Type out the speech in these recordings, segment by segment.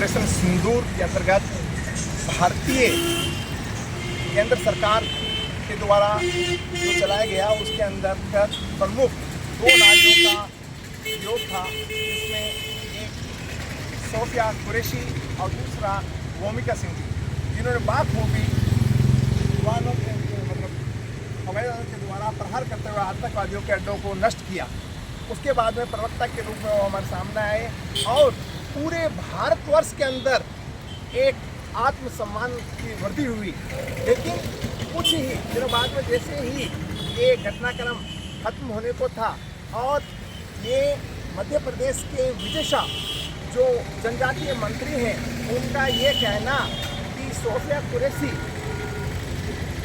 Operation सिंदूर के अंतर्गत भारतीय केंद्र सरकार के द्वारा जो चलाया गया उसके अंतर्गत प्रमुख 2 नारियों का योग था, जिसमें एक सोफिया कुरैशी और दूसरा भूमिका सिंह थी, जिन्होंने बाखूबी जवानों के हवाई के द्वारा प्रहार करते हुए आतंकवादियों के अड्डों को नष्ट किया। उसके बाद में प्रवक्ता के रूप में वो हमारे सामने आए और पूरे भारतवर्ष के अंदर एक आत्मसम्मान की वृद्धि हुई। लेकिन कुछ ही दिनों बाद में जैसे ही ये घटनाक्रम खत्म होने को था और ये मध्य प्रदेश के विदिशा जो जनजातीय मंत्री हैं, उनका ये कहना कि सोफिया कुरैशी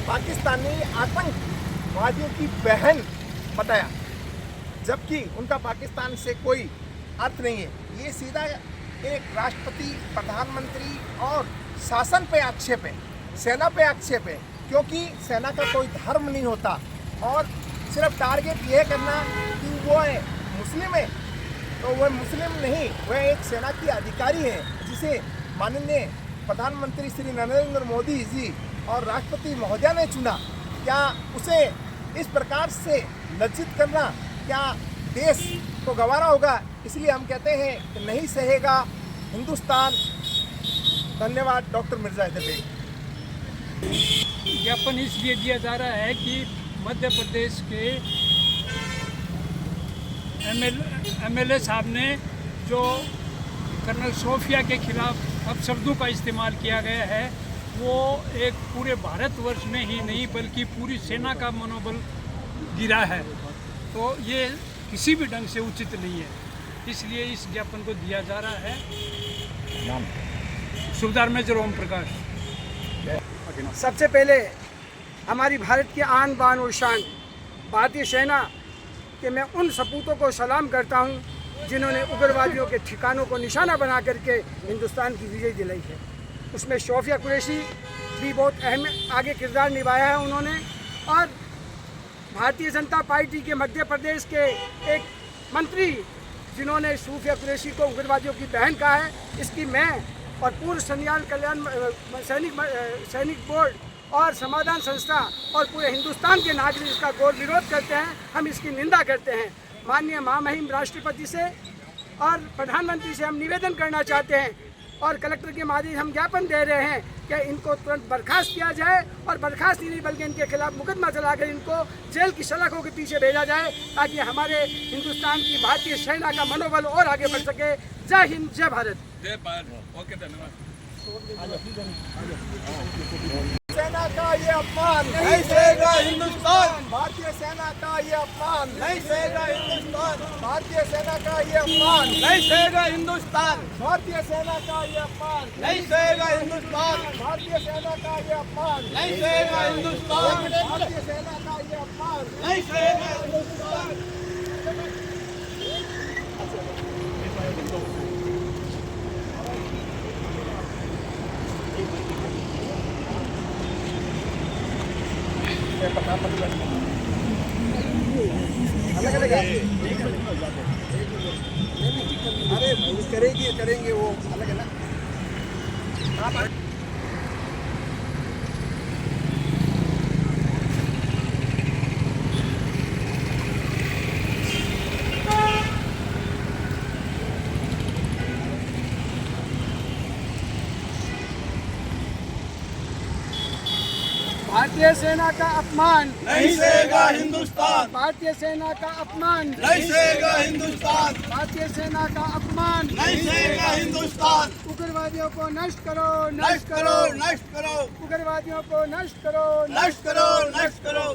पाकिस्तानी आतंकवादियों की बहन बताया, जबकि उनका पाकिस्तान से कोई अर्थ नहीं है। ये सीधा एक राष्ट्रपति, प्रधानमंत्री और शासन पे आक्षेप है, सेना पे आक्षेप है, क्योंकि सेना का कोई धर्म नहीं होता और सिर्फ टारगेट ये करना कि वो मुस्लिम है तो वह मुस्लिम नहीं, वह एक सेना की अधिकारी है जिसे माननीय प्रधानमंत्री श्री नरेंद्र मोदी जी और राष्ट्रपति महोदया ने चुना। क्या उसे इस प्रकार से लज्जित करना क्या देश को गंवारा होगा? इसलिए हम कहते हैं कि नहीं सहेगा हिंदुस्तान। धन्यवाद डॉक्टर मिर्जा हैदर बेग। ज्ञापन इसलिए दिया जा रहा है कि मध्य प्रदेश के एमएलए साहब ने जो कर्नल सोफिया के खिलाफ अपशब्दों का इस्तेमाल किया गया है, वो एक पूरे भारतवर्ष में ही नहीं बल्कि पूरी सेना का मनोबल गिरा है। तो ये किसी भी ढंग से उचित नहीं है, इसलिए इस ज्ञापन को दिया जा रहा है। सूबेदार मेजर ओम प्रकाश। सबसे पहले हमारी भारत की आन बान और शान भारतीय सेना के मैं उन सपूतों को सलाम करता हूं जिन्होंने उग्रवादियों के ठिकानों को निशाना बना करके हिंदुस्तान की विजय दिलाई है। उसमें सोफिया कुरैशी भी बहुत अहम आगे किरदार निभाया है उन्होंने, और भारतीय जनता पार्टी के मध्य प्रदेश के एक मंत्री जिन्होंने सोफिया कुरैशी को उग्रवादियों की बहन कहा है, इसकी मैं और पूर्व सैनिक बोर्ड और समाधान संस्था और पूरे हिंदुस्तान के नागरिक इसका घोर विरोध करते हैं। हम इसकी निंदा करते हैं। माननीय महामहिम राष्ट्रपति से और प्रधानमंत्री से हम निवेदन करना चाहते हैं और कलेक्टर के माध्यम से हम ज्ञापन दे रहे हैं कि इनको तुरंत बर्खास्त किया जाए, और बर्खास्त ही नहीं बल्कि इनके खिलाफ मुकदमा चलाकर इनको जेल की सलाखों के पीछे भेजा जाए, ताकि हमारे हिंदुस्तान की भारतीय सेना का मनोबल और आगे बढ़ सके। जय हिंद, जय भारत। जय भारत। ओके, धन्यवाद। सेना का ये अपमान नहीं सहेगा हिंदुस्तान। भारतीय सेना का ये अपमान नहीं सहेगा हिंदुस्तान। भारतीय सेना का ये अपमान नहीं सहेगा हिंदुस्तान। भारतीय सेना का ये अपमान नहीं सहेगा हिंदुस्तान। भारतीय सेना का ये अपमान नहीं सहेगा हिंदुस्तान। भारतीय सेना का ये अपमान नहीं सहेगा हिंदुस्तान। अरे करेंगे वो अलग है ना। भारतीय सेना का अपमान नहीं सहेगा हिंदुस्तान। भारतीय सेना का अपमान नहीं सहेगा हिंदुस्तान। भारतीय सेना का अपमान नहीं सहेगा हिंदुस्तान। उग्रवादियों को नष्ट करो, नष्ट करो, नष्ट करो, उग्रवादियों को नष्ट करो, नष्ट करो, नष्ट करो।